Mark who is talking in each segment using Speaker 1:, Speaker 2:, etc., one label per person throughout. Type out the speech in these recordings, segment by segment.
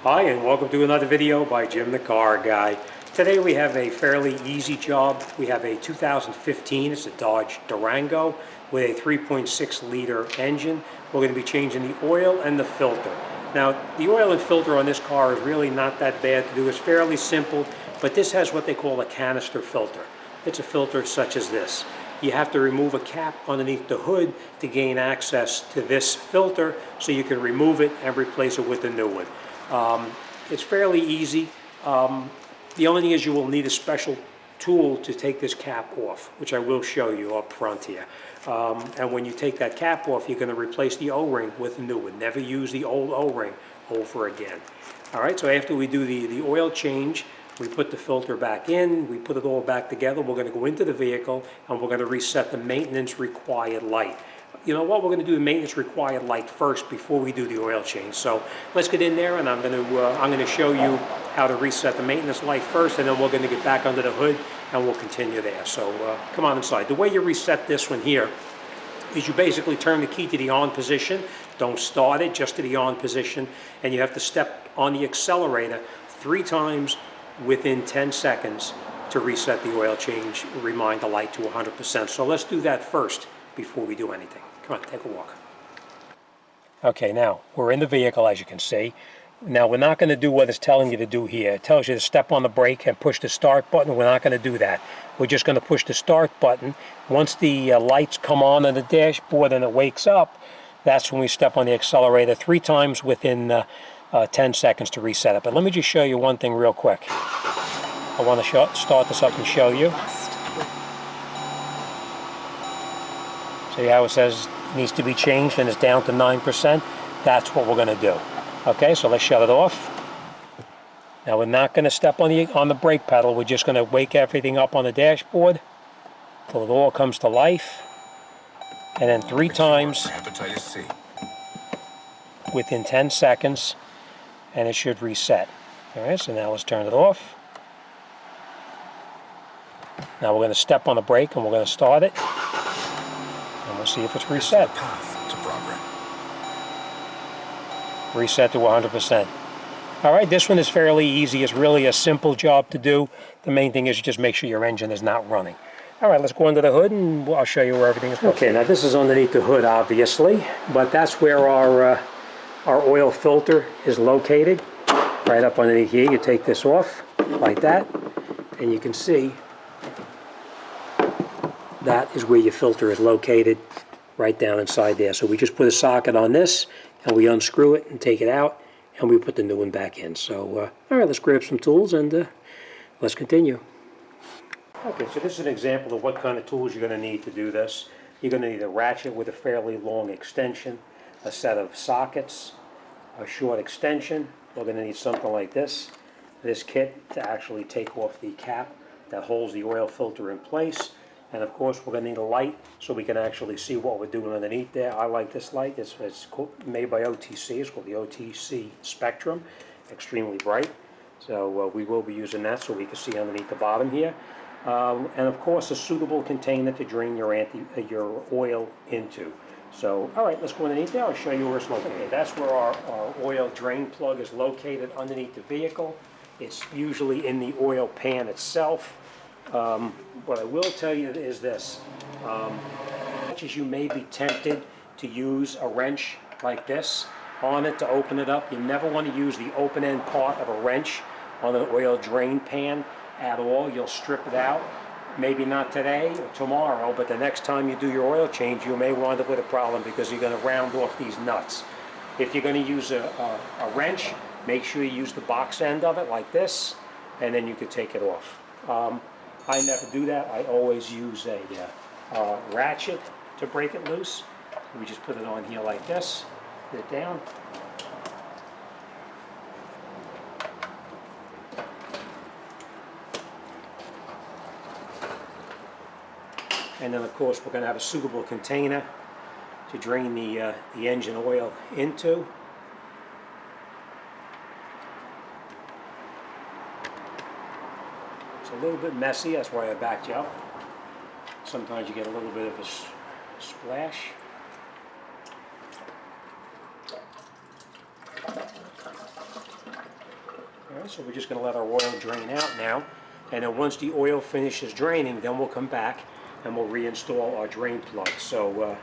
Speaker 1: Hi, and welcome to another video by Jim the Car Guy. Today we have a fairly easy job. We have a 2015, it's a Dodge Durango with a 3.6 liter engine. We're going to be changing the oil and the filter. Now, the oil and filter on this car is really not that bad to do. It's fairly simple, but this has what they call a canister filter. It's a filter such as this. You have to remove a cap underneath the hood to gain access to this filter so you can remove it and replace it with a new one. It's fairly easy. The only thing is you will need a special tool to take this cap off, which I will show you up front here. And when you take that cap off, you're going to replace the O-ring with a new one. Never use the old O-ring over again. All right, so after we do the oil change, we put the filter back in, we put it all back together, we're going to go into the vehicle and we're going to reset the maintenance required light. You know what, we're going to do the maintenance required light first before we do the oil change. So let's get in there and I'm going to show you how to reset the maintenance light first, and then we're going to get back under the hood and we'll continue there. So come on inside. The way you reset this one here is you basically turn the key to the on position. Don't start it, just to the on position, and you have to step on the accelerator 3 times within 10 seconds to reset the oil change, remind the light to 100%. So let's do that first before we do anything. Come on, take a walk. Okay, now we're in the vehicle, as you can see. Now we're not going to do what it's telling you to do here. It tells you to step on the brake and push the start button. We're not going to do that. We're just going to push the start button. Once the lights come on the dashboard and it wakes up, that's when we step on the accelerator 3 times within 10 seconds to reset it. But let me just show you one thing real quick. I want to start this up and show you. See how it says it needs to be changed and it's down to 9%? That's what we're going to do. Okay, so let's shut it off. Now we're not going to step on the brake pedal. We're just going to wake everything up on the dashboard till it all comes to life. And then 3 times within 10 seconds, and it should reset. All right, so now let's turn it off. Now we're going to step on the brake and we're going to start it. And we'll see if it's reset. Reset to 100%. All right, this one is fairly easy. It's really a simple job to do. The main thing is you just make sure your engine is not running. All right, let's go under the hood and I'll show you where everything is. Okay, now this is underneath the hood, obviously, but that's where our oil filter is located. Right up underneath here, you take this off like that, and you can see that is where your filter is located, right down inside there. So we just put a socket on this and we unscrew it and take it out and we put the new one back in. So all right, let's grab some tools and let's continue. Okay, so this is an example of what kind of tools you're going to need to do this. You're going to need a ratchet with a fairly long extension, a set of sockets, a short extension. We're going to need something like this kit to actually take off the cap that holds the oil filter in place. And of course we're going to need a light so we can actually see what we're doing underneath there. I like this light. It's made by OTC. It's called the OTC Spectrum. Extremely bright. So we will be using that so we can see underneath the bottom here. And of course a suitable container to drain your oil into. So all right, let's go underneath there. I'll show you where it's located. Okay, that's where our oil drain plug is located underneath the vehicle. It's usually in the oil pan itself. What I will tell you is this, much as you may be tempted to use a wrench like this on it to open it up, you never want to use the open end part of a wrench on an oil drain pan at all. You'll strip it out, maybe not today or tomorrow, but the next time you do your oil change you may wind up with a problem because you're going to round off these nuts. If you're going to use a wrench, make sure you use the box end of it like this, and then you can take it off. I never do that. I always use a ratchet to break it loose. We just put it on here like this, put it down. And then of course we're going to have a suitable container to drain the engine oil into. It's a little bit messy, that's why I backed you up. Sometimes you get a little bit of a splash. Alright, so we're just going to let our oil drain out now, and then once the oil finishes draining, then we'll come back and we'll reinstall our drain plug. So,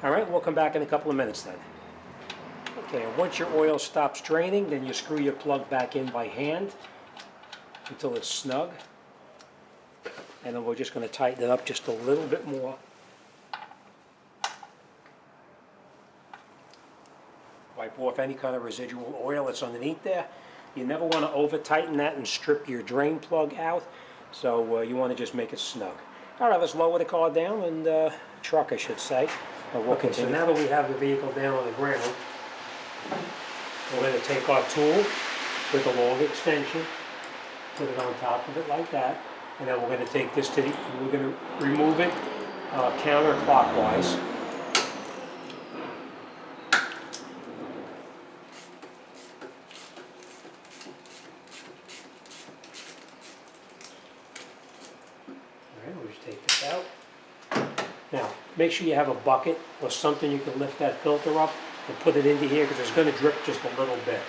Speaker 1: alright, we'll come back in a couple of minutes then. Okay, and once your oil stops draining, then you screw your plug back in by hand until it's snug. And then we're just going to tighten it up just a little bit more. Wipe off any kind of residual oil that's underneath there. You never want to over tighten that and strip your drain plug out, so you want to just make it snug. Alright, let's lower the car down, and truck I should say. Okay, so now that we have the vehicle down on the ground, we're going to take our tool with a long extension, put it on top of it like that, and then we're going to take this to the, we're going to remove it counterclockwise. Alright, we'll just take this out. Now, make sure you have a bucket or something you can lift that filter up and put it into here, because it's going to drip just a little bit.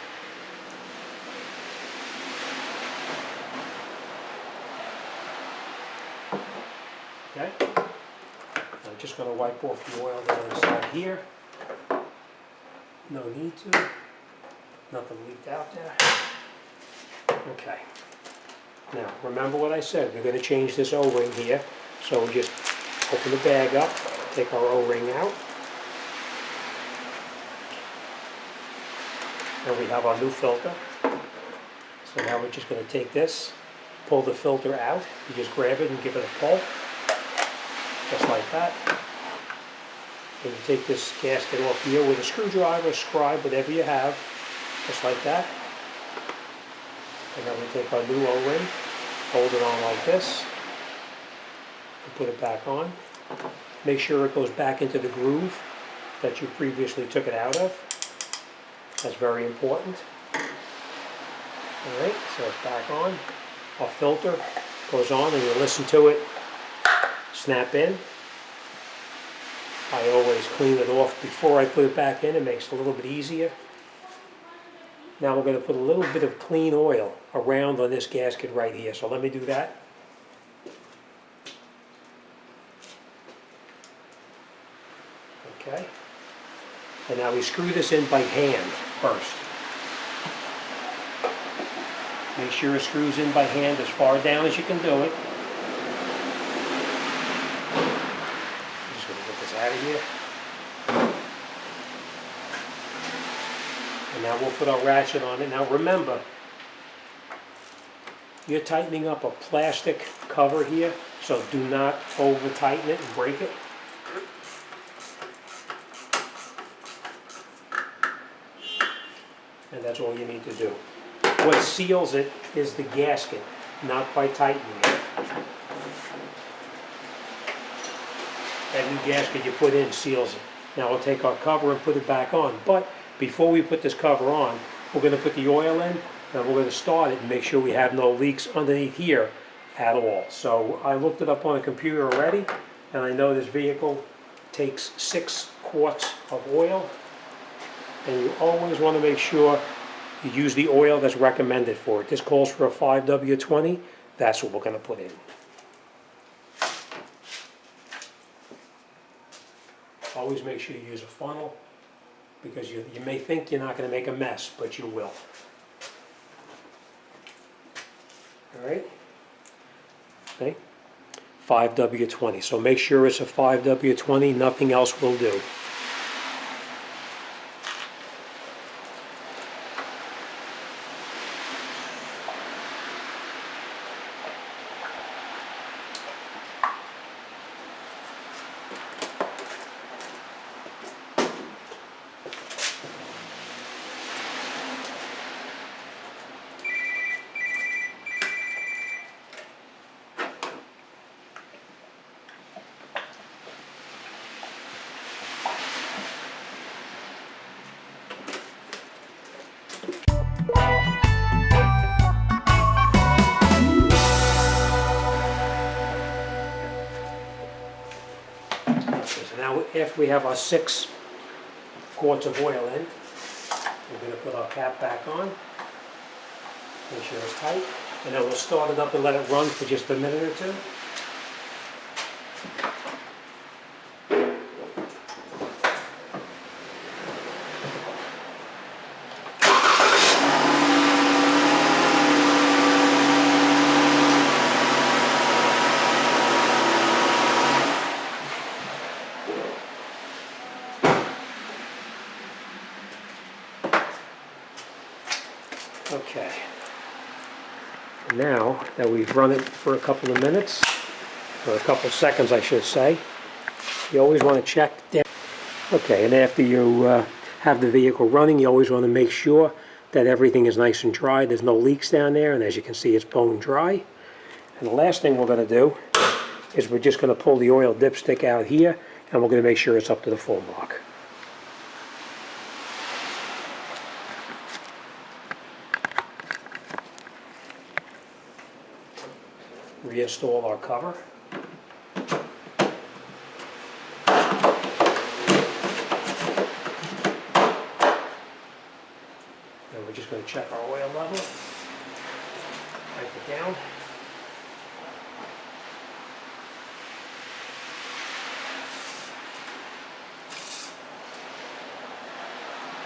Speaker 1: Okay? I'm just going to wipe off the oil down inside here. No need to. Nothing leaked out there. Okay. Now, remember what I said. We're going to change this O-ring here. So we just open the bag up, take our O-ring out. And we have our new filter. So now we're just going to take this, pull the filter out. You just grab it and give it a pull. Just like that. And you take this gasket off here with a screwdriver, scribe, whatever you have. Just like that. And then we take our new O-ring, hold it on like this, and put it back on. Make sure it goes back into the groove that you previously took it out of. That's very important. Alright, so it's back on. Our filter goes on and you listen to it snap in. I always clean it off before I put it back in. It makes it a little bit easier. Now we're going to put a little bit of clean oil around on this gasket right here. So let me do that. Okay. And now we screw this in by hand first. Make sure it screws in by hand as far down as you can do it. I'm just going to get this out of here. And now we'll put our ratchet on it. Now remember, you're tightening up a plastic cover here, so do not over tighten it and break it. And that's all you need to do. What seals it is the gasket, not by tightening it. That new gasket you put in seals it. Now we'll take our cover and put it back on. But before we put this cover on, we're going to put the oil in, and we're going to start it and make sure we have no leaks underneath here at all. So I looked it up on the computer already, and I know this vehicle takes 6 quarts of oil. And you always want to make sure you use the oil that's recommended for it. This calls for a 5W20. That's what we're going to put in. Always make sure you use a funnel, because you may think you're not going to make a mess, but you will. Alright? Okay. 5W20. So make sure it's a 5W20. Nothing else will do. So now after we have our 6 quarts of oil in, we're going to put our cap back on. Make sure it's tight. And then we'll start it up and let it run for just a minute or two. Okay, now that we've run it for a couple of minutes, or a couple of seconds I should say, you always want to check down. Okay, and after you have the vehicle running, you always want to make sure that everything is nice and dry. There's no leaks down there, and as you can see, it's bone dry. And the last thing we're going to do is we're just going to pull the oil dipstick out here, and we're going to make sure it's up to the full mark. Reinstall our cover. And we're just going to check our oil level. Wipe it down.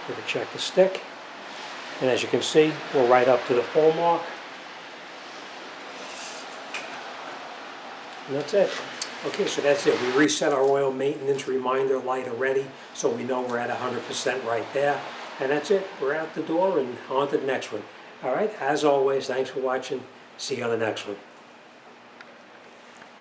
Speaker 1: We're going to check the stick. And as you can see, we're right up to the full mark. And that's it. Okay, so that's it. We reset our oil maintenance reminder light already, so we know we're at 100% right there. And that's it. We're out the door and on to the next one. All right, as always, thanks for watching. See you on the next one.